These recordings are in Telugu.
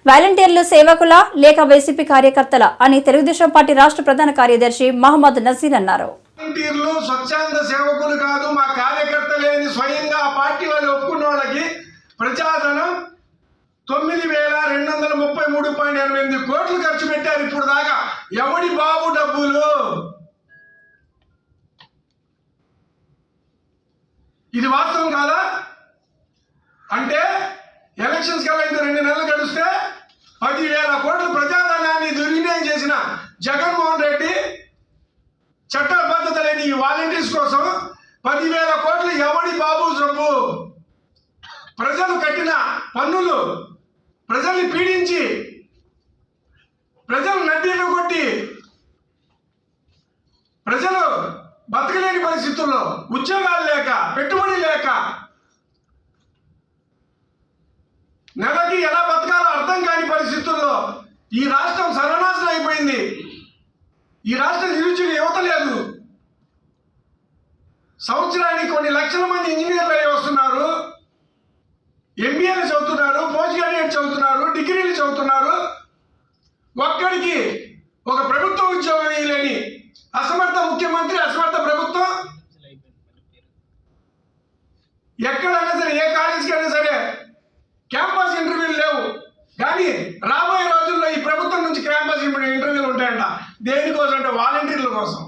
వాలంటీర్లు సేవకుల లేక వైసీపీ కార్యకర్తల అని తెలుగుదేశం పార్టీ రాష్ట్ర ప్రధాన కార్యదర్శి మహమ్మద్ నజీర్ అన్నారు. వాలంటీర్లు స్వచ్ఛంద సేవకులు కాదు, మా కార్యకర్తలేని స్వయంగా ఆ పార్టీ వాళ్ళు ఒప్పుకున్న వాళ్ళకి ప్రజాధనం 9,233.8 కోట్లు ఖర్చు పెట్టారు ఇప్పుడు దాకా. ఎవడి బాబు డబ్బులు? ఇది వాస్తవం కాదా? అంటే ఎలక్షన్స్ కల్లా ఇంకా 2 నెలలు గడిస్తే 10,000 కోట్లు ప్రజాధనాన్ని దుర్వినియోగం చేసిన జగన్మోహన్ రెడ్డి చట్టబద్ధత లేని ఈ వాలంటీర్స్ కోసం 10,000 కోట్లు ఎవడి బాబు సొమ్ము? ప్రజలు కట్టిన పన్నులు, ప్రజల్ని పీడించి, ప్రజలు నడ్డీలు కొట్టి, ప్రజలు బతకలేని పరిస్థితుల్లో, ఉద్యోగాలు లేక, పెట్టుబడి లేక, నెలకి ఎలా బతకాలో అర్థం కాని పరిస్థితుల్లో ఈ రాష్ట్రం సర్వనాశనం అయిపోయింది. ఈ రాష్ట్రం నిరుద్యోగ యువత లేదు. సంవత్సరానికి కొన్ని లక్షల మంది ఇంజనీర్లు అయ్యి వస్తున్నారు, ఎంబీఏలు చదువుతున్నారు, పోస్ట్ గ్రాడ్యుయేట్ చదువుతున్నారు, డిగ్రీలు చదువుతున్నారు. ఒక్కడికి ఒక ప్రభుత్వ ఉద్యోగం లేని అసమర్థ ముఖ్యమంత్రి, అసమర్థ ప్రభుత్వం. ఎక్కడైనా సరే, ఏ కాలేజీకి అయినా సరే క్యాంపస్ ఇంటర్వ్యూలు లేవు. కానీ రాబోయే రోజుల్లో ఈ ప్రభుత్వం నుంచి క్యాంపస్ ఇంటర్వ్యూలు ఉంటాయంట. దేనికోసం అంటే వాలంటీర్ల కోసం.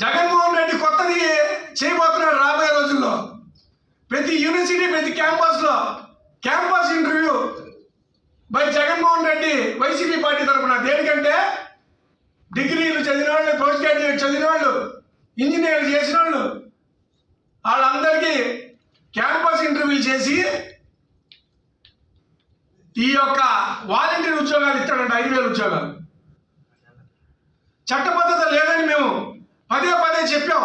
జగన్మోహన్ రెడ్డి కొత్తది చేయబోతున్నాడు రాబోయే రోజుల్లో. ప్రతి యూనివర్సిటీ, ప్రతి క్యాంపస్లో campus interview by Jaganmohan Reddy YCP party తరఫున. దేనికంటే డిగ్రీలు చదివిన వాళ్ళు, పోస్ట్ గ్రాడ్యుయేట్ చదివిన వాళ్ళు, ఇంజనీర్లు చేసిన వాళ్ళు, వాళ్ళందరికీ క్యాంపస్ ఇంటర్వ్యూ చేసి ఈ యొక్క వాలంటీర్ ఉద్యోగాలు ఇస్తాడంట. 5,000 ఉద్యోగాలు. చట్టబద్ధత లేదని మేము పదే పదే చెప్పాం.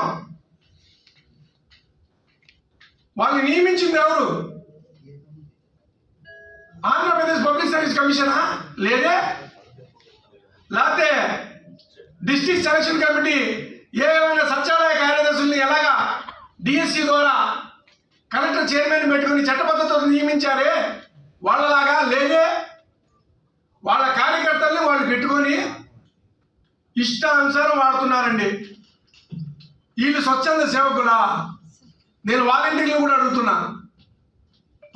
వాళ్ళని నియమించింది ఎవరు? ఆంధ్రప్రదేశ్ పబ్లిక్ సర్వీస్ కమిషనా? లేదే. లేకపోతే డిస్ట్రిక్ట్ సెలక్షన్ కమిటీ ఏమైనా సచివాలయ కార్యదర్శుల్ని ఎలాగా డిఎస్సి ద్వారా కలెక్టర్ చైర్మన్ పెట్టుకుని చట్టబద్ధతతో నియమించారే వాళ్ళలాగా? లేదే. వాళ్ళ కార్యకర్తల్ని వాళ్ళు పెట్టుకొని ఇష్టానుసారం వాడుతున్నారండి. వీళ్ళు స్వచ్ఛంద సేవకులా? నేను వాలంటీర్లు కూడా అడుగుతున్నా.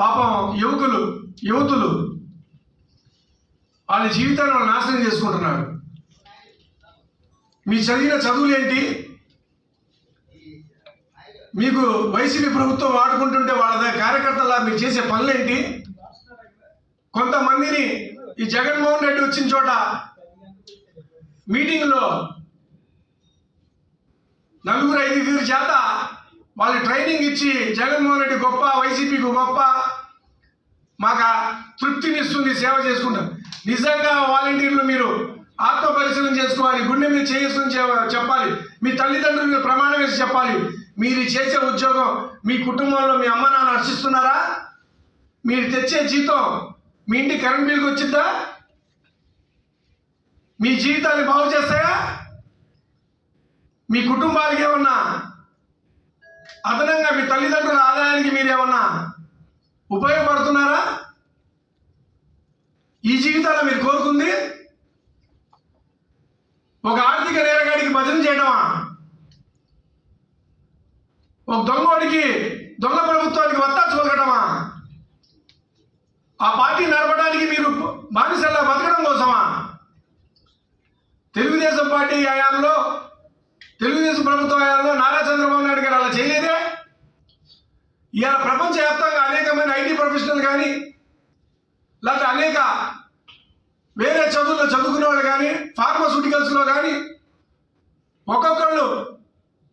పాపం యువతులు వాళ్ళ జీవితాన్ని వాళ్ళు నాశనం చేసుకుంటున్నారు. మీ చదివిన చదువులేంటి? మీకు వైసీపీ ప్రభుత్వం వాడుకుంటుంటే వాళ్ళ కార్యకర్తలా మీరు చేసే పనులేంటి? కొంతమందిని ఈ జగన్మోహన్ రెడ్డి వచ్చిన చోట మీటింగ్లో 4-5 చేత వాళ్ళు ట్రైనింగ్ ఇచ్చి జగన్మోహన్ రెడ్డి గొప్ప, వైసీపీకి గొప్ప, మాకు తృప్తినిస్తుంది సేవ చేసుకుంటాం. నిజంగా వాలంటీర్లు మీరు ఆత్మ పరిశీలన చేసుకోవాలి, గుండె మీద చేసుకుని చెప్పాలి, మీ తల్లిదండ్రుల మీద ప్రమాణం వేసి చెప్పాలి. మీరు చేసే ఉద్యోగం మీ కుటుంబంలో మీ అమ్మ నాన్న హర్షిస్తున్నారా? మీరు తెచ్చే జీతం మీ ఇంటి కరెంట్ బిల్కి వచ్చిద్దా? మీ జీవితాన్ని బాగు చేస్తాయా? మీ కుటుంబాలకి ఏమన్నా అదనంగా మీ తల్లిదండ్రుల ఆదాయానికి మీరు ఏమన్నా ఉపయోగపడుతున్నారా? ఈ జీవితాల్లో మీరు కోరుకుంది ఒక ఆర్థిక నేరగాడికి భజన చేయడమా? ఒక దొంగోడికి, దొంగ ప్రభుత్వానికి వత్తాసు పలకటమా? ఆ పార్టీ నడపడానికి మీరు బానిసల్లా బతకడం కోసమా? తెలుగుదేశం పార్టీ హయాంలో, తెలుగుదేశం ప్రభుత్వ హయాంలో నారా చంద్రబాబు నాయుడు గారు అలా చేయలేదే. ఇవాళ ప్రపంచవ్యాప్తంగా అనేక మంది ఐటీ ప్రొఫెషనల్ కానీ, లేకపోతే అనేక వేరే చదువుల్లో చదువుకునే వాళ్ళు కానీ, ఫార్మాస్యూటికల్స్లో కానీ, ఒక్కొక్కళ్ళు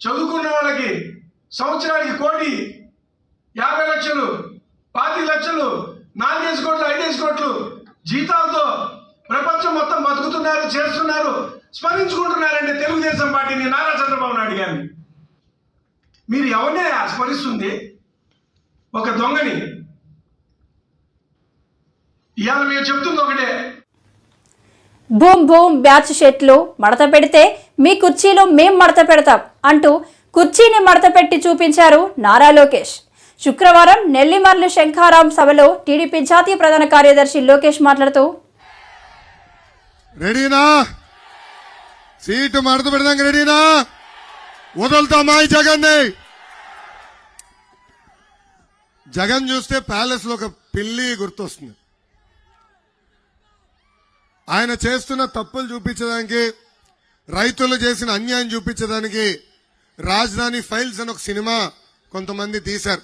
చదువుకున్న వాళ్ళకి సంవత్సరానికి 1,50,00,000, 25 లక్షలు, 4 కోట్లు, 5 కోట్లు జీతాలతో ప్రపంచం మొత్తం బతుకుతున్నారు, చేస్తున్నారు, స్మరించుకుంటున్నారంటే తెలుగుదేశం పార్టీని, నారా చంద్రబాబు నాయుడు గారిని. మీరు ఎవరినే స్మరిస్తుంది? ఒక దొంగని. ఇవాళ మేము చెప్తుంది ఒకటే. భూమ్ భూమ్ బ్యాచ్ షర్ట్లు మడత పెడితే మీ కుర్చీలో మేం మడత పెడతాం అంటూ కుర్చీని మడత పెట్టి చూపించారు నారా లోకేష్. శుక్రవారం నెల్లిమర్ల శంఖారాం సభలో టీడీపీ జాతీయ ప్రధాన కార్యదర్శి లోకేష్ మాట్లాడుతూ రెడీనా సీటు మడత పెడదాం రెడీనా వదులుతామా ఈ జగన్ చూస్తే ప్యాలెస్ లో ఒక పిల్లి గుర్తొస్తుంది. ఆయన చేస్తున్న తప్పులు చూపించడానికి రైతులు చేసిన అన్యాయం చూపించడానికి రాజధాని ఫైల్స్ అని ఒక సినిమా కొంతమంది తీశారు.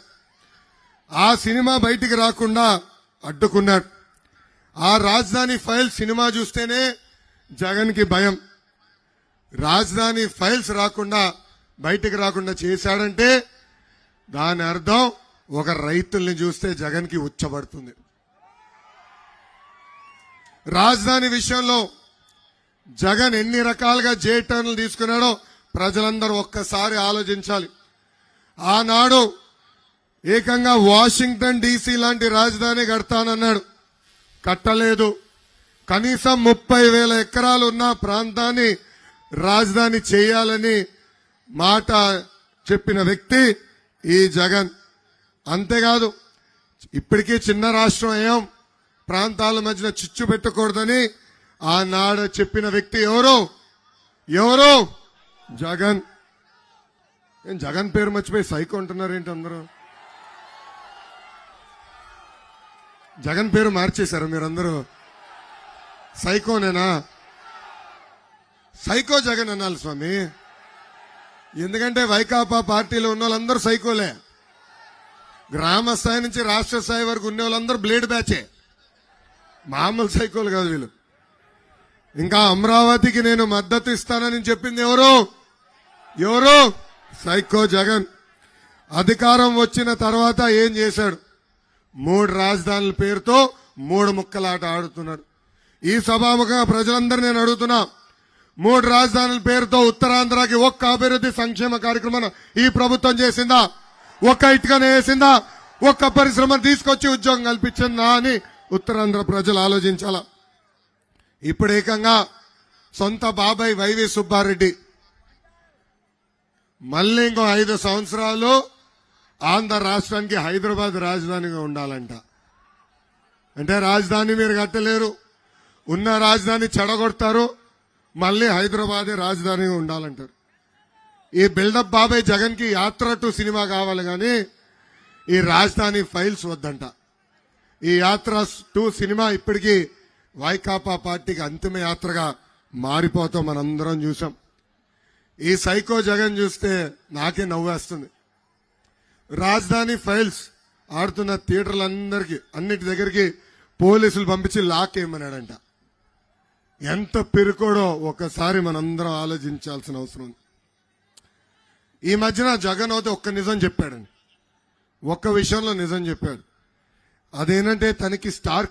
ఆ సినిమా బయటికి రాకుండా అడ్డుకున్నాడు. ఆ రాజధాని ఫైల్స్ సినిమా చూస్తేనే జగన్ కి భయం. రాజధాని ఫైల్స్ రాకుండా బయటికి రాకుండా చేశాడంటే దాని అర్థం ఒక రైతుల్ని చూస్తే జగన్ కి ఉచ్చబడుతుంది. రాజధాని విషయంలో జగన్ ఎన్ని రకాలుగా జే టర్న్లు తీసుకున్నాడో ప్రజలందరూ ఒక్కసారి ఆలోచించాలి. ఆనాడు ఏకంగా వాషింగ్టన్ డీసీ లాంటి రాజధాని కడతానన్నాడు, కట్టలేదు. కనీసం 30,000 ఎకరాలు ఉన్న ప్రాంతాన్ని రాజధాని చేయాలని మాట చెప్పిన వ్యక్తి ఈ జగన్. అంతేకాదు ఇప్పటికీ చిన్న రాష్ట్రం అయ్యాం, ప్రాంతాల మధ్యన చిచ్చు పెట్టకూడదని ఆనాడు చెప్పిన వ్యక్తి ఎవరు జగన్. జగన్ పేరు మర్చిపోయి సైకో అంటున్నారేంటి అందరూ? జగన్ పేరు మార్చేశారు మీరందరూ. సైకోనేనా? సైకో జగన్ అనాలి స్వామి. ఎందుకంటే వైకాపా పార్టీలో ఉన్న వాళ్ళందరూ సైకోలే. గ్రామ స్థాయి నుంచి రాష్ట్ర స్థాయి వరకు ఉన్న వాళ్ళందరూ బ్లేడ్ బ్యాచే, మామూలు సైకోలు కాదు వీళ్ళు. ఇంకా అమరావతికి నేను మద్దతు ఇస్తానని చెప్పింది ఎవరు? సైకో జగన్. అధికారం వచ్చిన తర్వాత ఏం చేశాడు? 3 రాజధానుల పేరుతో 3 ముక్కలాట ఆడుతున్నాడు. ఈ సభాముఖంగా ప్రజలందరూ నేను అడుగుతున్నా, 3 రాజధానుల పేరుతో ఉత్తరాంధ్రకి ఒక్క అభివృద్ధి సంక్షేమ కార్యక్రమం ఈ ప్రభుత్వం చేసిందా? ఒక్క ఇటుకనే వేసిందా? ఒక్క పరిశ్రమ తీసుకొచ్చి ఉద్యోగం కల్పించిందా అని ఉత్తరాంధ్ర ప్రజలు ఆలోచించాల. ఇప్పుడు ఏకంగా సొంత బాబాయ్ వైవి సుబ్బారెడ్డి మళ్ళీ ఇంకో 5 సంవత్సరాలు ఆంధ్ర రాష్ట్రానికి హైదరాబాద్ రాజధానిగా ఉండాలంట. అంటే రాజధాని మీరు కట్టలేరు, ఉన్న రాజధాని చెడగొడతారు, మళ్ళీ హైదరాబాదే రాజధానిగా ఉండాలంటారు. ఈ బిల్డప్ బాబాయ్ జగన్ కి యాత్ర 2 సినిమా కావాలి కానీ ఈ రాజధాని ఫైల్స్ వద్దంట. ఈ యాత్ర 2 సినిమా ఇప్పటికీ వైకాపా పార్టీకి అంతిమ యాత్రగా మారిపోతాం మనందరం చూసాం. ఈ సైకో జగన్ చూస్తే నాకే నవ్వేస్తుంది. రాజధాని ఫైల్స్ ఆడుతున్న థియేటర్లందరికీ అన్నిటి దగ్గరికి పోలీసులు పంపించి లాక్ ఏమన్నాడంట. ఎంత పెరుకోడో ఒకసారి మనందరం ఆలోచించాల్సిన అవసరం ఉంది. ఈ మధ్యన జగన్ అయితే ఒక్క నిజం చెప్పాడండి, ఒక్క విషయంలో నిజం చెప్పాడు. అదేంటంటే తనకి స్టార్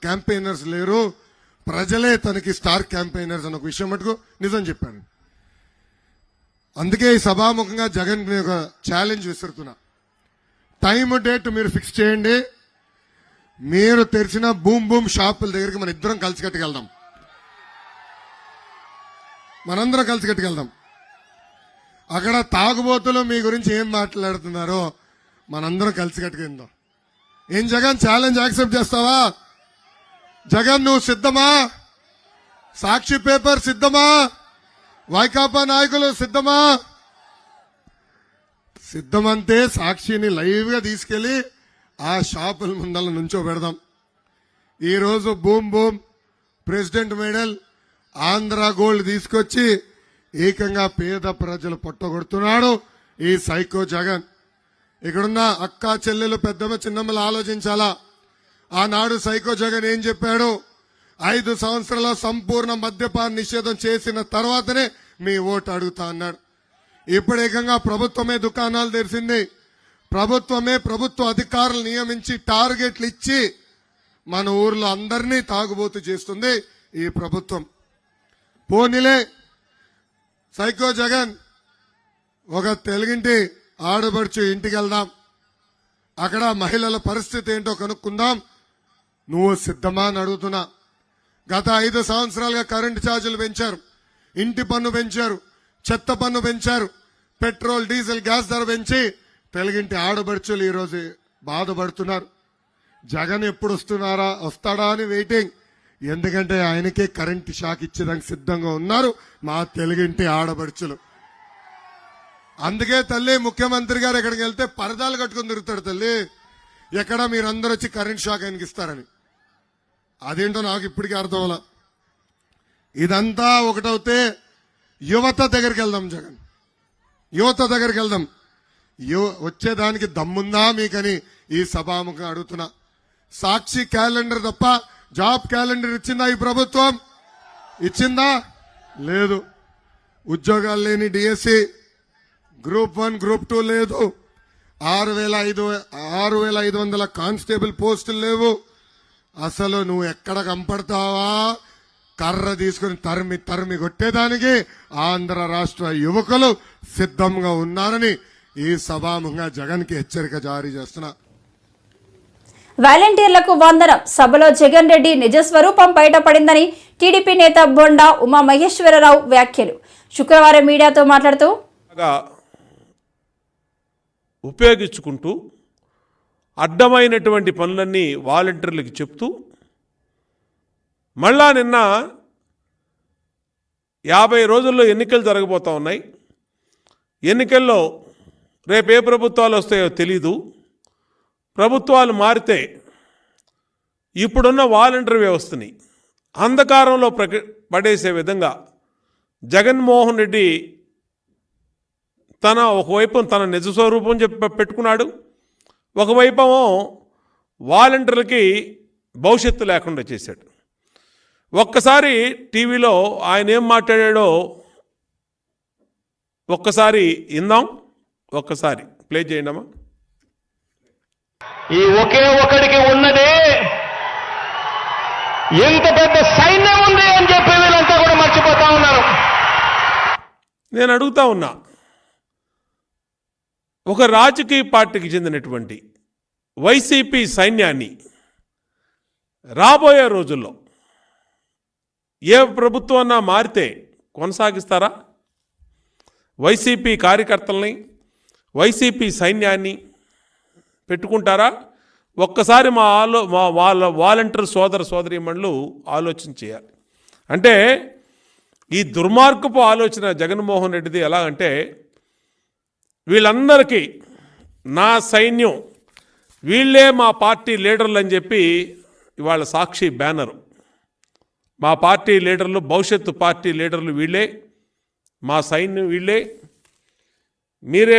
క్యాంపెయినర్స్ లేరు, ప్రజలే తనకి స్టార్ క్యాంపెయినర్స్ అన్న ఒక విషయం మటుకు నిజం చెప్పాడు. అందుకే ఈ సభాముఖంగా జగన్ ఒక ఛాలెంజ్ విసురుతున్నా. టైం డేట్ మీరు ఫిక్స్ చేయండి. మీరు తెరిచిన బూమ్ షాపుల దగ్గరికి మన ఇద్దరం కలిసికట్టుకెళ్దాం, మనందరం కలిసికట్టుకెళ్దాం. అక్కడ తాగుబోతులు మీ గురించి ఏం మాట్లాడుతున్నారో మనందరం కలిసికట్టుకెళ్దాం. ఏం జగన్ ఛాలెంజ్ యాక్సెప్ట్ చేస్తావా? జగన్ నువ్వు సిద్ధమా? సాక్షి పేపర్ సిద్ధమా? వైకాపా నాయకులు సిద్ధమా? సిద్ధమంతే సాక్షిని లైవ్ గా తీసుకెళ్లి ఆ షాపుల ముందల నుంచో పెడదాం. ఈ రోజు boom president medal Andhra gold తీసుకొచ్చి ఏకంగా పేద ప్రజలు పొట్టగొడుతున్నాడు ఈ సైకో జగన్. ఇక్కడున్న అక్క చెల్లెలు పెద్దమ్మ చిన్నమ్మలు ఆలోచించాలా. ఆనాడు సైకో జగన్ ఏం చెప్పాడు? 5 సంవత్సరాల సంపూర్ణ మద్యపాన నిషేధం చేసిన తర్వాతనే మీ ఓటు అడుగుతా అన్నాడు. ఇప్పుడు ఏకంగా ప్రభుత్వమే దుకాణాలు తెరిచింది, ప్రభుత్వమే ప్రభుత్వ అధికారులు నియమించి టార్గెట్లు ఇచ్చి మన ఊర్లో అందరినీ తాగుబోతు చేస్తుంది ఈ ప్రభుత్వం. పోనీలే సైకో జగన్, ఒక తెలుగింటి ఆడబడుచు ఇంటికి వెళ్దాం, అక్కడ మహిళల పరిస్థితి ఏంటో కనుక్కుందాం. నువ్వు సిద్ధమా అని అడుగుతున్నా. గత 5 సంవత్సరాలుగా కరెంటు ఛార్జీలు పెంచారు, ఇంటి పన్ను పెంచారు, చెత్త పన్ను పెంచారు, పెట్రోల్ డీజిల్ గ్యాస్ ధర పెంచి తెలుగింటి ఆడబడుచులు ఈరోజు బాధపడుతున్నారు. జగన్ ఎప్పుడు వస్తాడా అని వెయిటింగ్. ఎందుకంటే ఆయనకే కరెంట్ షాక్ ఇచ్చేదానికి సిద్ధంగా ఉన్నారు మా తెలుగింటి ఆడబడుచులు. అందుకే తల్లి ముఖ్యమంత్రి గారు ఎక్కడికి వెళ్తే పరదాలు కట్టుకుని తిరుగుతాడు తల్లి. ఎక్కడ మీరందరూ వచ్చి కరెంట్ షాక్ ఆయనకి ఇస్తారని. అదేంటో నాకు ఇప్పటికీ అర్థం అవ్వాల. ఇదంతా ఒకటవుతే యువత దగ్గరికి వెళ్దాం. జగన్ యువత దగ్గరికి వెళ్దాం. వచ్చేదానికి దమ్ముందా మీకని ఈ సభాముఖం అడుగుతున్నా. సాక్షి క్యాలెండర్ తప్ప జాబ్ క్యాలెండర్ ఇచ్చిందా ఈ ప్రభుత్వం? ఇచ్చిందా? లేదు. ఉద్యోగాలు లేని డిఎస్సి, గ్రూప్ 1 గ్రూప్ 2 లేదు. 6,500 కానిస్టేబుల్ పోస్టులు లేవు. అసలు నువ్వు ఎక్కడ కంపడతావా? కర్ర తీసుకుని తరిమి కొట్టేదానికి ఆంధ్ర రాష్ట్ర యువకులు సిద్ధంగా ఉన్నారని ఈ సభాముఖంగా జగన్ కి హెచ్చరిక జారీ చేస్తున్నా. వాలంటీర్లకు వందనం. సభలో జగన్ రెడ్డి నిజస్వరూపం బయటపడిందని టీడీపీ నేత బొండా ఉమామహేశ్వరరావు వ్యాఖ్యలు. శుక్రవారం మీడియాతో మాట్లాడుతూ ఉపయోగించుకుంటూ అడ్డమైనటువంటి పనులన్నీ వాలంటీర్లకు చెప్తూ మళ్ళా నిన్న 50 రోజుల్లో ఎన్నికలు జరగబోతూ ఉన్నాయి. ఎన్నికల్లో రేపు ఏ ప్రభుత్వాలు వస్తాయో తెలీదు. ప్రభుత్వాలు మారితే ఇప్పుడున్న వాలంటీర్ వ్యవస్థని అంధకారంలో పడేసే విధంగా జగన్మోహన్ రెడ్డి ఒకవైపు తన నిజ స్వరూపం పెట్టుకున్నాడు. ఒకవైపు వాలంటీర్లకి భవిష్యత్తు లేకుండా చేశాడు. ఒక్కసారి టీవీలో ఆయన ఏం మాట్లాడాడో ఒక్కసారి ఇందాం. ఒక్కసారి ప్లే చేయండమ్మా. ఈ ఒకే ఒకడికి ఉన్నది ఎంత పెద్ద సైన్యం ఉంది అని చెప్పి వీళ్ళంతా కూడా మర్చిపోతా ఉన్నారు. నేను అడుగుతా ఉన్నా, ఒక రాజకీయ పార్టీకి చెందినటువంటి వైసీపీ సైన్యాన్ని రాబోయే రోజుల్లో ఏ ప్రభుత్వం మారితే కొనసాగిస్తారా? వైసీపీ కార్యకర్తల్ని, వైసీపీ సైన్యాన్ని పెట్టుకుంటారా? ఒక్కసారి వాళ్ళ వాలంటీర్ సోదరీమణులు ఆలోచన చేయాలి. అంటే ఈ దుర్మార్గపు ఆలోచన జగన్మోహన్ రెడ్డిది ఎలా అంటే, వీళ్ళందరికీ నా సైన్యం, వీళ్ళే మా పార్టీ లీడర్లు అని చెప్పి ఇవాళ సాక్షి బ్యానరు. మా పార్టీ లీడర్లు, భవిష్యత్తు పార్టీ లీడర్లు వీళ్ళే, మా సైన్యం వీళ్ళే, మీరే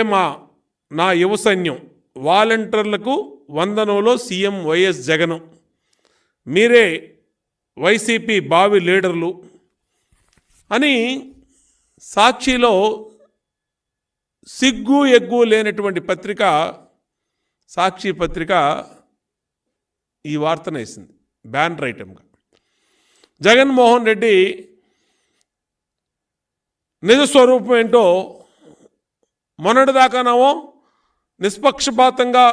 నా యువ సైన్యం, వాలంటీర్లకు వందనంలో సీఎం వైఎస్ జగన్, మీరే వైసీపీ భావి లీడర్లు అని సాక్షిలో సిగ్గు ఎగ్గు లేనటువంటి పత్రిక సాక్షి పత్రిక ఈ వార్తను వేసింది బ్యానర్ ఐటమ్గా. జగన్మోహన్ రెడ్డి నిజస్వరూపం ఏంటో మొన్నటిదాకానేమో నిష్పక్షపాతంగా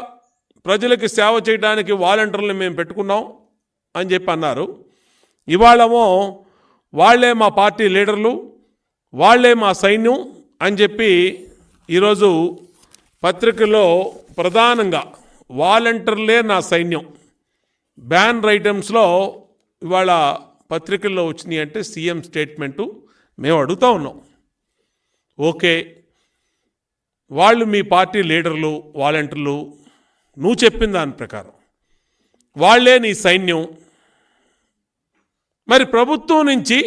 ప్రజలకి సేవ చేయడానికి వాలంటీర్లను మేము పెట్టుకున్నాం అని చెప్పి అన్నారు. ఇవాళేమో వాళ్లే మా పార్టీ లీడర్లు, వాళ్లే మా సైన్యం అని చెప్పి ఈరోజు పత్రికల్లో ప్రధానంగా వాలంటీర్లే నా సైన్యం బ్యానర్ ఐటమ్స్లో ఇవాళ పత్రికల్లో వచ్చినాయి. అంటే సీఎం స్టేట్మెంటు మేము అడుగుతూ ఉన్నాం, ఓకే వాళ్ళు మీ పార్టీ లీడర్లు, వాలంటీర్లు, నువ్వు చెప్పిన దాని ప్రకారం వాళ్లే నీ సైన్యం. మరి ప్రభుత్వం నుంచి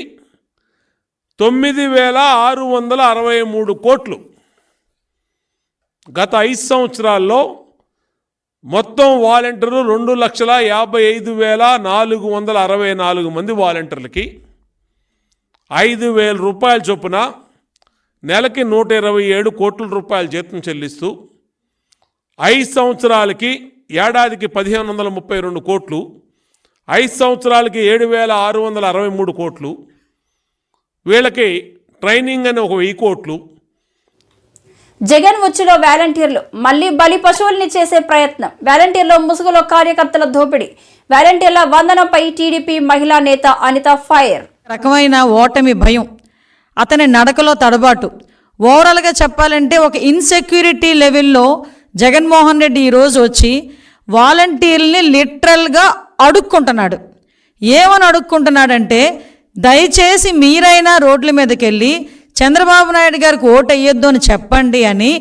9,663 కోట్లు గత 5 సంవత్సరాల్లో మొత్తం వాలంటీర్లు 2,55,464 మంది వాలంటీర్లకి 5,000 రూపాయల చొప్పున నెలకి 127 కోట్ల రూపాయల జీతం చెల్లిస్తూ 5 సంవత్సరాలకి ఏడాదికి 1,532 కోట్లు, 5 సంవత్సరాలకి 7,663 కోట్లు, వీళ్ళకి ట్రైనింగ్ అని 1,000 కోట్లు. జగన్ ఉచ్చులో వాలంటీర్లు మళ్లీ బలి పశువుల్ని చేసే ప్రయత్నం. వాలంటీర్ల ముసుగులో కార్యకర్తల దోపిడీ. వాలంటీర్ల వందనంపై టీడీపీ మహిళా నేత అనిత ఫైర్. రకమైన ఓటమి భయం, అతని నడకలో తడబాటు, ఓవరాల్గా చెప్పాలంటే ఒక ఇన్సెక్యూరిటీ లెవెల్లో జగన్మోహన్ రెడ్డి ఈరోజు వచ్చి వాలంటీర్లని లిటరల్గా అడుక్కుంటున్నాడు. ఏమని అడుక్కుంటున్నాడంటే, దయచేసి మీరైనా రోడ్ల మీదకి వెళ్ళి చంద్రబాబు నాయుడు గారికి ఓటు వేయొద్దు అని చెప్పండి అని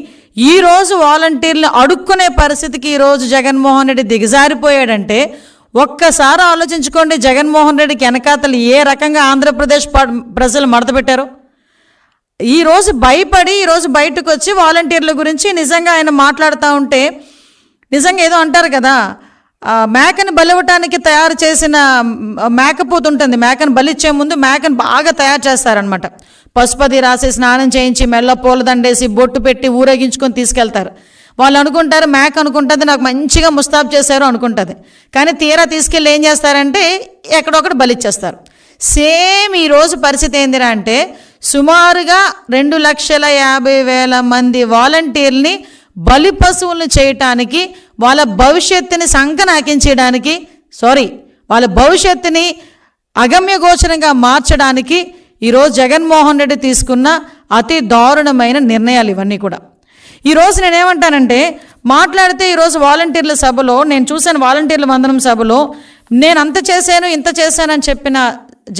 ఈరోజు వాలంటీర్లను అడుక్కునే పరిస్థితికి ఈరోజు జగన్మోహన్ రెడ్డి దిగజారిపోయాడంటే ఒక్కసారి ఆలోచించుకోండి, జగన్మోహన్ రెడ్డికి వెనకాతలు ఏ రకంగా ఆంధ్రప్రదేశ్ ప్రజలు మడతపెట్టారు. ఈరోజు భయపడి ఈరోజు బయటకు వచ్చి వాలంటీర్ల గురించి నిజంగా ఆయన మాట్లాడుతూ ఉంటే, నిజంగా ఏదో అంటారు కదా, మేకను బలివ్వటానికి తయారు చేసిన మేకపోతు ఉంటుంది, మేకను బలిచ్చే ముందు మేకను బాగా తయారు చేస్తారనమాట. పసుపది రాసి స్నానం చేయించి మెల్ల పూలదండేసి బొట్టు పెట్టి ఊరేగించుకొని తీసుకెళ్తారు. వాళ్ళు అనుకుంటారు, మేక అనుకుంటుంది నాకు మంచిగా ముస్తాబు చేశారు అనుకుంటుంది. కానీ తీరా తీసుకెళ్ళి ఏం చేస్తారంటే ఎక్కడొకటి బలిచ్చేస్తారు. సేమ్ ఈరోజు పరిస్థితి ఏందిరా అంటే, సుమారుగా 2,50,000 మంది వాలంటీర్ని బలి పశువులను చేయటానికి, వాళ్ళ భవిష్యత్తుని సంకనాకించడానికి, వాళ్ళ భవిష్యత్తుని అగమ్యగోచరంగా మార్చడానికి ఈరోజు జగన్మోహన్ రెడ్డి తీసుకున్న అతి దారుణమైన నిర్ణయాలు ఇవన్నీ కూడా. ఈరోజు నేనేమంటానంటే, మాట్లాడితే ఈరోజు వాలంటీర్ల సభలో నేను చూశాను, వాలంటీర్ల వందనం సభలో నేను అంత చేశాను ఇంత చేశానని చెప్పిన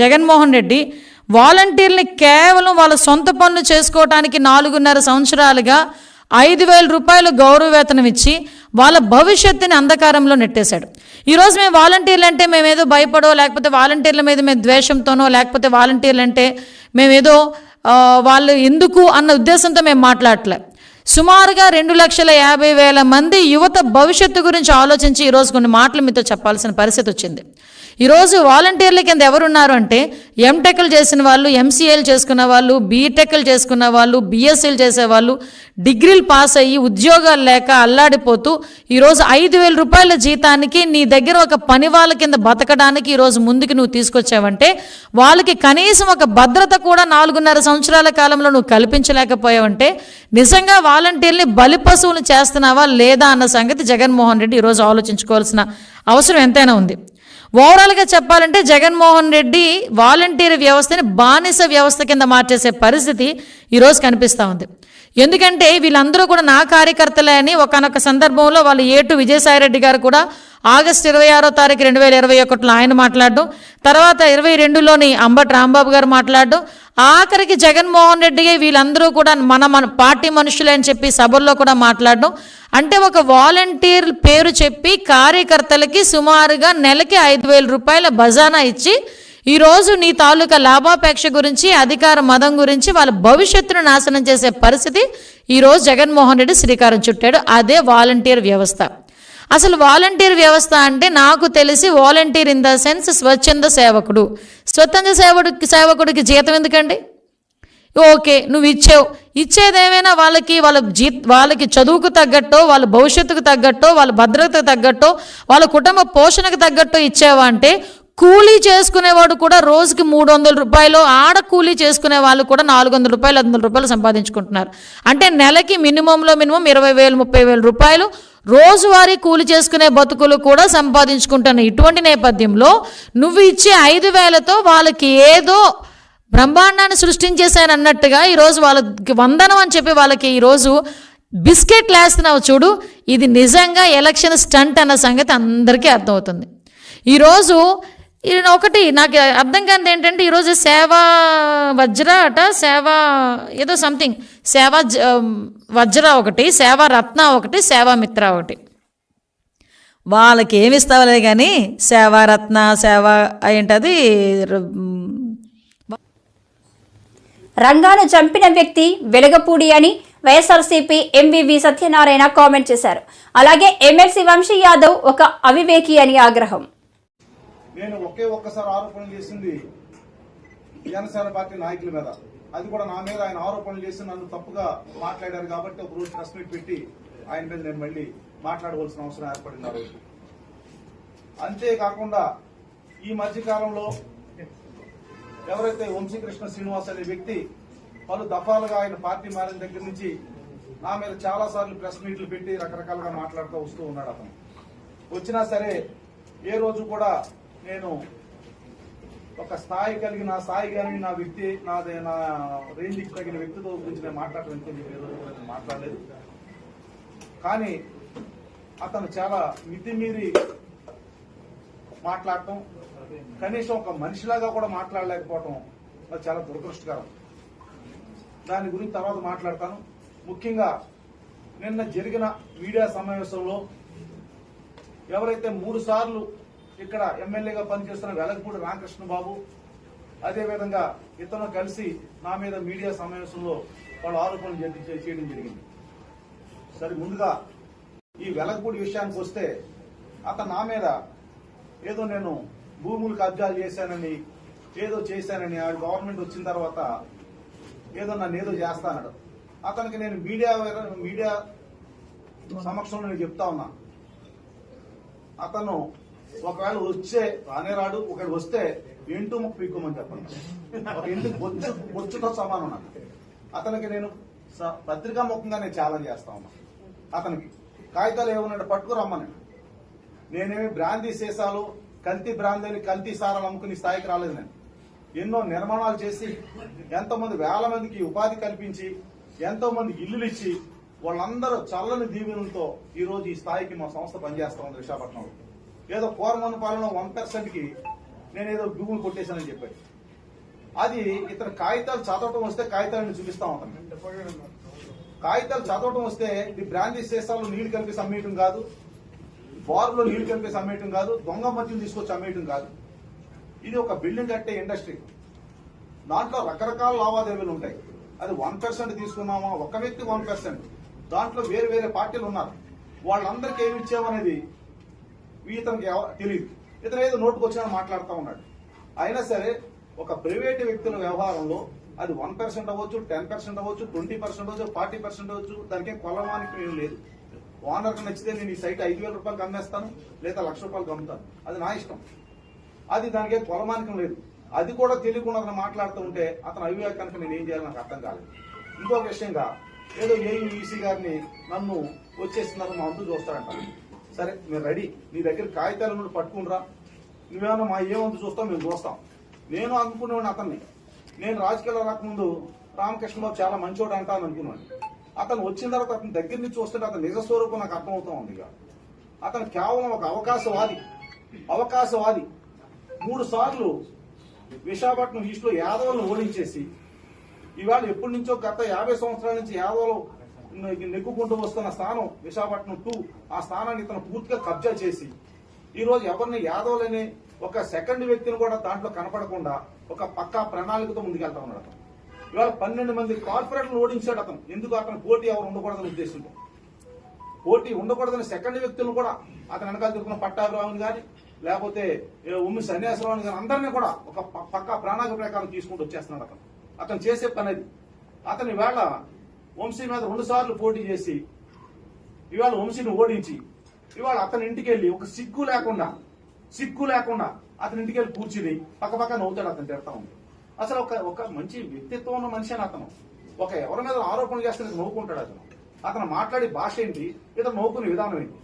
జగన్మోహన్ రెడ్డి వాలంటీర్ని కేవలం వాళ్ళ సొంత పనులు చేసుకోవటానికి 4.5 సంవత్సరాలుగా 5,000 రూపాయలు గౌరవ వేతనం ఇచ్చి వాళ్ళ భవిష్యత్తుని అంధకారంలో నెట్టేశాడు. ఈరోజు మేము వాలంటీర్లు అంటే మేమేదో భయపడో, లేకపోతే వాలంటీర్ల మీద మేము ద్వేషంతోనో, లేకపోతే వాలంటీర్లు అంటే మేమేదో వాళ్ళు ఎందుకు అన్న ఉద్దేశంతో మేము మాట్లాడలే. సుమారుగా 2,50,000 మంది యువత భవిష్యత్తు గురించి ఆలోచించి ఈరోజు కొన్ని మాటలు మీతో చెప్పాల్సిన పరిస్థితి వచ్చింది. ఈరోజు వాలంటీర్ల కింద ఎవరున్నారు అంటే, ఎంటెక్లు చేసిన వాళ్ళు, ఎంసీఏలు చేసుకున్న వాళ్ళు, బీటెక్లు చేసుకున్న వాళ్ళు, బీఎస్సీలు చేసేవాళ్ళు, డిగ్రీలు పాస్ అయ్యి ఉద్యోగాలు లేక అల్లాడిపోతూ ఈరోజు 5,000 రూపాయల జీతానికి నీ దగ్గర ఒక పని వాళ్ళ కింద బతకడానికి ఈరోజు ముందుకు నువ్వు తీసుకొచ్చావంటే, వాళ్ళకి కనీసం ఒక భద్రత కూడా 4.5 సంవత్సరాల కాలంలో నువ్వు కల్పించలేకపోయావంటే నిజంగా వాలంటీర్ని బలి పశువులు చేస్తున్నావా లేదా అన్న సంగతి జగన్మోహన్ రెడ్డి ఈరోజు ఆలోచించుకోవాల్సిన అవసరం ఎంతైనా ఉంది. ఓవరాల్గా చెప్పాలంటే జగన్మోహన్ రెడ్డి వాలంటీర్ వ్యవస్థని బానిస వ్యవస్థ కింద మార్చేసే పరిస్థితి ఈరోజు కనిపిస్తూ ఉంది. ఎందుకంటే వీళ్ళందరూ కూడా నా కార్యకర్తలే అని ఒకనొక సందర్భంలో వాళ్ళు ఏటు విజయసాయిరెడ్డి గారు కూడా ఆగస్టు 26వ తారీఖు 2021లో ఆయన మాట్లాడడం, తర్వాత 22లోని అంబటి రాంబాబు గారు మాట్లాడడం, ఆఖరికి జగన్మోహన్ రెడ్డి వీళ్ళందరూ కూడా మన పార్టీ మనుషులే అని చెప్పి సభల్లో కూడా మాట్లాడడం. అంటే ఒక వాలంటీర్ పేరు చెప్పి కార్యకర్తలకి సుమారుగా నెలకి 5,000 రూపాయల బజానా ఇచ్చి ఈరోజు నీ తాలూకా లాభాపేక్ష గురించి, అధికార మదం గురించి వాళ్ళ భవిష్యత్తును నాశనం చేసే పరిస్థితి ఈరోజు జగన్మోహన్ రెడ్డి శ్రీకారం చుట్టాడు. అదే వాలంటీర్ వ్యవస్థ. అసలు వాలంటీర్ వ్యవస్థ అంటే నాకు తెలిసి వాలంటీర్ ఇన్ ద సెన్స్ స్వచ్ఛంద సేవకుడు. స్వచ్ఛంద సేవకుడికి జీతం ఎందుకండి? ఓకే, నువ్వు ఇచ్చేదేమైనా వాళ్ళకి చదువుకు తగ్గట్టో, వాళ్ళ భవిష్యత్తుకు తగ్గట్టో, వాళ్ళ భద్రతకు తగ్గట్టో, వాళ్ళ కుటుంబ పోషణకు తగ్గట్టో ఇచ్చావా అంటే, కూలీ చేసుకునేవాడు కూడా రోజుకి 300 రూపాయలు, ఆడ కూలీ చేసుకునే వాళ్ళు కూడా 400 రూపాయలు 500 రూపాయలు సంపాదించుకుంటున్నారు. అంటే నెలకి మినిమం 20,000 30,000 రూపాయలు రోజువారీ కూలి చేసుకునే బతుకులు కూడా సంపాదించుకుంటున్న ఇటువంటి నేపథ్యంలో నువ్వు ఇచ్చే 5,000తో వాళ్ళకి ఏదో బ్రహ్మాండాన్ని సృష్టించేశానన్నట్టుగా ఈరోజు వాళ్ళకి వందనం అని చెప్పి వాళ్ళకి ఈరోజు బిస్కెట్లు వేస్తున్నావు చూడు. ఇది నిజంగా ఎలక్షన్ స్టంట్ అన్న సంగతి అందరికీ అర్థమవుతుంది. ఈరోజు ఒకటి నాకు అర్థం కానిది ఏంటంటే, ఈరోజు సేవా వజ్ర సేవా ఏదో సంథింగ్, సేవా వజ్ర ఒకటి, సేవా రత్న ఒకటి, సేవా మిత్ర ఒకటి. వాళ్ళకి ఏమి ఇస్తావులే కానీ సేవా రత్న, సేవా ఏంటది, రంగాను చంపిన వ్యక్తి వెలగపూడి అని వైఎస్ఆర్సీపీ ఎంవివి సత్యనారాయణ కామెంట్ చేశారు. అలాగే ఎమ్మెల్సీ వంశీ యాదవ్ ఒక అవివేకి అని ఆగ్రహం. నేను ఒక్కసారి ఆరోపణలు చేసింది జనసేన పార్టీ నాయకుల మీద, అది కూడా నా మీద ఆయన ఆరోపణలు చేసి నన్ను తప్పుగా మాట్లాడారు కాబట్టి ఒక రోజు ప్రెస్ మీట్ పెట్టి ఆయన మీద నేను మళ్ళీ మాట్లాడవలసిన అవసరం ఏర్పడింది ఆ రోజు. అంతేకాకుండా ఈ మధ్యకాలంలో ఎవరైతే వంశీకృష్ణ శ్రీనివాస్ అనే వ్యక్తి పలు దఫాలుగా ఆయన పార్టీ మారిన దగ్గర నుంచి నా మీద చాలా సార్లు ప్రెస్ మీట్లు పెట్టి రకరకాలుగా మాట్లాడుతూ వస్తూ ఉన్నాడు. అతను వచ్చినా సరే ఏ రోజు కూడా నేను ఒక స్థాయి కలిగి, నా స్థాయి కానీ నా వ్యక్తి నా రేంజ్కి తగిన వ్యక్తితో గురించి నేను మాట్లాడటం మాట్లాడలేదు. కానీ అతను చాలా మితిమీరి మాట్లాడటం, కనీసం ఒక మనిషిలాగా కూడా మాట్లాడలేకపోవటం అది చాలా దురదృష్టకరం. దాని గురించి తర్వాత మాట్లాడతాను. ముఖ్యంగా నిన్న జరిగిన మీడియా సమావేశంలో ఎవరైతే 3 సార్లు ఇక్కడ ఎమ్మెల్యేగా పనిచేస్తున్న వెలగపూడి రామకృష్ణ బాబు, అదేవిధంగా ఇతను కలిసి నా మీద మీడియా సమావేశంలో వాళ్ళు ఆరోపణలు చేయడం జరిగింది. సరే, ముందుగా ఈ వెలగపూడి విషయానికి వస్తే అతను నా మీద ఏదో నేను భూములు కబ్జాలు చేశానని ఏదో చేశానని ఆ గవర్నమెంట్ వచ్చిన తర్వాత ఏదో నన్ను ఏదో చేస్తానడు. అతనికి నేను మీడియా సమక్షంలో నేను చెప్తా ఉన్నా, అతను ఒకవేళ వచ్చే రానే రాడు, ఒకవేళ వస్తే ఇంటూ ముక్కు పీక్కోమని చెప్పండి. ఒక ఇంటికి బొచ్చుతో సమానం నాకు. అతనికి నేను పత్రికా ముఖంగా నేను ఛాలెంజ్ చేస్తా ఉన్నా. అతనికి కాగితాలు ఏమన్నాడు పట్టుకురమ్మని. నేనేమి బ్రాందీ సీసాలు కల్తీ బ్రాందీని కల్తీ సారాలు అమ్ముకుని స్థాయికి రాలేదు. నేను ఎన్నో నిర్మాణాలు చేసి ఎంతో మంది వేల మందికి ఉపాధి కల్పించి ఎంతో మంది ఇల్లులు ఇచ్చి వాళ్ళందరూ చల్లని దీవెనలతో ఈ రోజు ఈ స్థాయికి మా సంస్థ పనిచేస్తా ఉంది విశాఖపట్నంలో. ఏదో కోరమన్న పాలన 1%కి నేనేదో భూములు కొట్టేశానని చెప్పాడు. అది ఇతను కాగితాలు చదవటం వస్తే కాగితాలను చూపిస్తా ఉంటాను. కాగితాలు చదవటం వస్తే ఇది బ్రాందీ సీసాల్లో నీళ్లు కలిపేసి అమ్మేయటం కాదు, బార్లో నీళ్లు కలిపేసి అమ్మేయటం కాదు, దొంగ మద్యం తీసుకొచ్చి అమ్మేయటం కాదు. ఇది ఒక బిల్డింగ్ కట్టే ఇండస్ట్రీ. దాంట్లో రకరకాల లావాదేవీలు ఉంటాయి. అది 1% తీసుకున్నామా, ఒక వ్యక్తి 1%, దాంట్లో వేరే వేరే పార్టీలు ఉన్నారు. వాళ్ళందరికీ ఏమి ఇచ్చామనేది ఇతనికి తెలియదు. ఇతను ఏదో నోటుకు వచ్చినా మాట్లాడుతూ ఉన్నాడు. అయినా సరే ఒక ప్రైవేటు వ్యక్తుల వ్యవహారంలో అది 1% అవ్వచ్చు, 10% అవ్వచ్చు, 20% అవ్వచ్చు, 40% అవ్వచ్చు, దానికేం కొలమానికి ఏం లేదు. ఓనర్కి నచ్చితే నేను ఈ సైట్ 5,000 రూపాయలకు అమ్మేస్తాను, లేదా 1,00,000 రూపాయలకు అమ్ముతాను, అది నా ఇష్టం. అది దానికేం కొలమానికం లేదు. అది కూడా తెలియకుండా అతను మాట్లాడుతూ ఉంటే అతను అవివేకానికి నేను ఏం చేయాలి నాకు అర్థం కాలేదు. ఇంకొక విషయంగా ఏదో ఏఈసీ గారిని నన్ను వచ్చేస్తున్నారు మా అంతు చూస్తారంట. సరే, మీరు రెడీ, నీ దగ్గర కాగితాలు నుండి పట్టుకునిరా, నువ్వేమన్నా మా ఏమంతు చూస్తాం మేము చూస్తాం. నేను అనుకునేవాడిని అతన్ని, నేను రాజకీయాల్లో రాకముందు రామకృష్ణ బాబు చాలా మంచోడు అంటాను అనుకున్నాను. అతను వచ్చిన తర్వాత అతని దగ్గర నుంచి వస్తుంటే అతని నిజ స్వరూపం నాకు అర్థమవుతా ఉంది. అతను కేవలం ఒక అవకాశవాది. 3 సార్లు విశాఖపట్నం ఈస్ట్ లో యాదవులను ఓడించేసి ఇవాళ ఎప్పటి నుంచో గత 50 సంవత్సరాల నుంచి యాదవులు నెగ్గుకుంటూ వస్తున్న స్థానం విశాఖపట్నం 2, ఆ స్థానాన్ని ఇతను పూర్తిగా కబ్జా చేసి ఈ రోజు ఎవరిని యాదవులని ఒక సెకండ్ వ్యక్తిని కూడా దాంట్లో కనపడకుండా ఒక పక్కా ప్రణాళికతో ముందుకెళ్తా ఉన్నాడు. అతను ఇవాళ 12 మంది కార్పొరేట్లను ఓడించాడు అతను. ఎందుకు? అతను పోటీ ఎవరు ఉండకూడదని ఉద్దేశంతో, పోటీ ఉండకూడదని సెకండ్ వ్యక్తులను కూడా అతను వెనకాల తిరుగుతున్న పట్టాభిరావుని కానీ లేకపోతే ఉమ్మి సన్యాసరావుని కానీ అందరినీ కూడా ఒక పక్కా ప్రణాళిక ప్రకారం తీసుకుంటూ వచ్చేస్తున్నాడు అతను. అతను చేసే పని అది. అతను ఇవాళ వంశీ మీద 2 సార్లు పోటీ చేసి ఇవాళ వంశీని ఓడించి ఇవాళ అతని ఇంటికి వెళ్ళి ఒక సిగ్గు లేకుండా అతని ఇంటికి వెళ్ళి కూర్చుని పక్క నవ్వుతాడు. అతను తిడతా ఉంది. అసలు ఒక మంచి వ్యక్తిత్వం ఉన్న మనిషి అని అతను. ఒక ఎవరి మీద ఆరోపణలు చేస్తే నవ్వుకుంటాడు. అతను మాట్లాడే భాష ఏంటి, ఇతను నవ్వుకునే విధానం ఏంటి?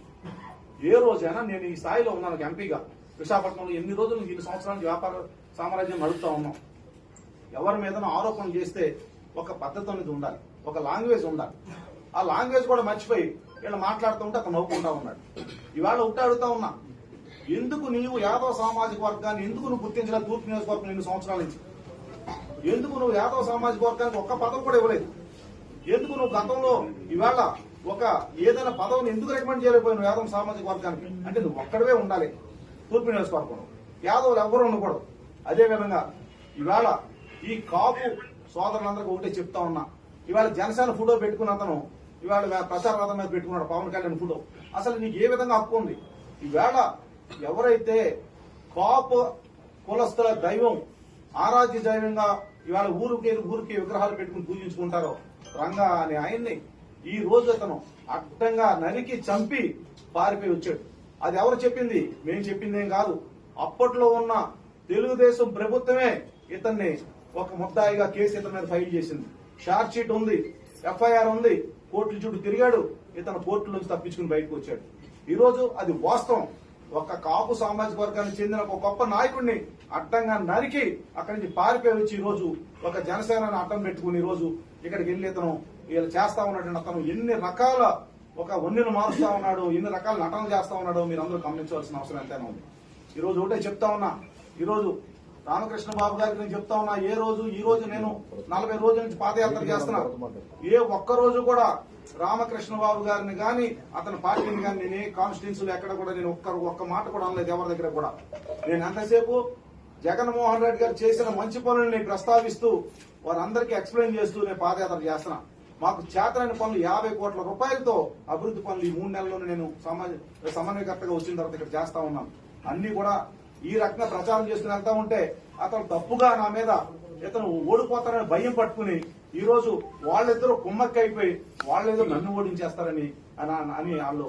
ఏ రోజైనా నేను ఈ స్థాయిలో ఉన్నాను ఎంపీగా విశాఖపట్నంలో ఎన్ని రోజులు 2 సంవత్సరాల వ్యాపార సామ్రాజ్యం నడుపుతా ఉన్నాం. ఎవరి మీద ఆరోపణలు చేస్తే ఒక పద్ధతి అనేది ఉండాలి, ఒక లాంగ్వేజ్ ఉండాలి. ఆ లాంగ్వేజ్ కూడా మర్చిపోయి వీళ్ళు మాట్లాడుతూ ఉంటే అతను నవ్వుకుంటా ఉన్నాడు. ఇవాళ ఒకటి అడుగుతా ఉన్నా, ఎందుకు నీవు యాదవ సామాజిక వర్గాన్ని ఎందుకు నువ్వు గుర్తించలేదు? తూర్పు నియోజకవర్గం 2 సంవత్సరాల నుంచి ఎందుకు నువ్వు యాదవ సామాజిక వర్గానికి ఒక్క పదవి కూడా ఇవ్వలేదు? ఎందుకు నువ్వు గతంలో ఇవాళ ఒక ఏదైనా పదవిని ఎందుకు రికమెండ్ చేయలేకపోయావు యాదవ సామాజిక వర్గానికి? అంటే నువ్వు ఒక్కడవే ఉండాలి తూర్పు నియోజకవర్గంలో, యాదవులు ఎవరు ఉండకూడదు. అదేవిధంగా ఇవాళ ఈ కాపు సోదరులందరికీ ఒకటే చెప్తా ఉన్నా, ఇవాళ జనసేన ఫోటో పెట్టుకున్న అతను ఇవాళ ప్రచార రథం మీద పెట్టుకున్నాడు పవన్ కళ్యాణ్ ఫోటో. అసలు నీకు ఏ విధంగా హక్కు ఉంది? ఇవాళ ఎవరైతే కాపు కులస్తుల దైవం ఆరాధ్య దైవంగా ఇవాళ ఊరికి విగ్రహాలు పెట్టుకుని పూజించుకుంటారో రంగా అనే ఆయన్ని ఈ రోజు అతను అడ్డంగా నరికి చంపి పారిపోయి వచ్చాడు. అది ఎవరు చెప్పింది? మేము చెప్పిందేం కాదు. అప్పట్లో ఉన్న తెలుగుదేశం ప్రభుత్వమే ఇతన్ని ఒక ముద్దాయిగా కేసు ఇతని మీద ఫైల్ చేసింది. షార్ట్ షీట్ ఉంది, ఎఫ్ఐఆర్ ఉంది, కోర్టుల చుట్టూ తిరిగాడు. ఇతను కోర్టుల నుంచి తప్పించుకుని బయటకు వచ్చాడు. ఈ రోజు అది వాస్తవం. ఒక కాపు సామాజిక వర్గానికి చెందిన ఒక గొప్ప నాయకుడిని అడ్డంగా నరికి అక్కడి నుంచి పారిపోయి వచ్చి ఈ రోజు ఒక జనసేనని అడ్డం పెట్టుకుని ఈ రోజు ఇక్కడికి వెళ్లి ఇతను వీళ్ళు చేస్తా ఉన్నటువంటి అతను ఎన్ని రకాల ఒక వన్నెను మారుస్తా ఉన్నాడు, ఎన్ని రకాల నటనలు చేస్తా ఉన్నాడో మీరు అందరూ గమనించవలసిన అవసరం ఎంతైనా ఉంది. ఈ రోజు ఒకటే చెప్తా ఉన్నా, ఈ రోజు రామకృష్ణ బాబు గారికి నేను చెప్తా ఉన్నా, ఈ రోజు నేను 40 రోజుల నుంచి పాదయాత్ర చేస్తున్నా, ఏ ఒక్క రోజు కూడా రామకృష్ణ బాబు గారిని గాని అతని పార్టీని గాని నేను ఏ కాన్స్టిట్యూన్సీలో ఎక్కడ కూడా నేను ఒక్క మాట కూడా అనలేదు ఎవరి దగ్గర కూడా. నేను ఎంతసేపు జగన్మోహన్ రెడ్డి గారు చేసిన మంచి పనుల్ని ప్రస్తావిస్తూ వారందరికీ ఎక్స్ప్లెయిన్ చేస్తూ నేను పాదయాత్ర చేస్తున్నా. మాకు చేతనైన పనులు 50 కోట్ల రూపాయలతో అభివృద్ధి పనులు ఈ 3 నెలల్లోనే నేను సమన్వయకర్తగా వచ్చిన తర్వాత ఇక్కడ చేస్తా ఉన్నాను. అన్ని కూడా ఈ రకంగా ప్రచారం చేసుకుని వెళ్తా ఉంటే అతను తప్పుగా నా మీద ఇతను ఓడిపోతారని భయం పట్టుకుని ఈ రోజు వాళ్ళిద్దరూ కుమ్మక్కైపోయి వాళ్ళేదో నన్ను ఓడించేస్తారని వాళ్ళు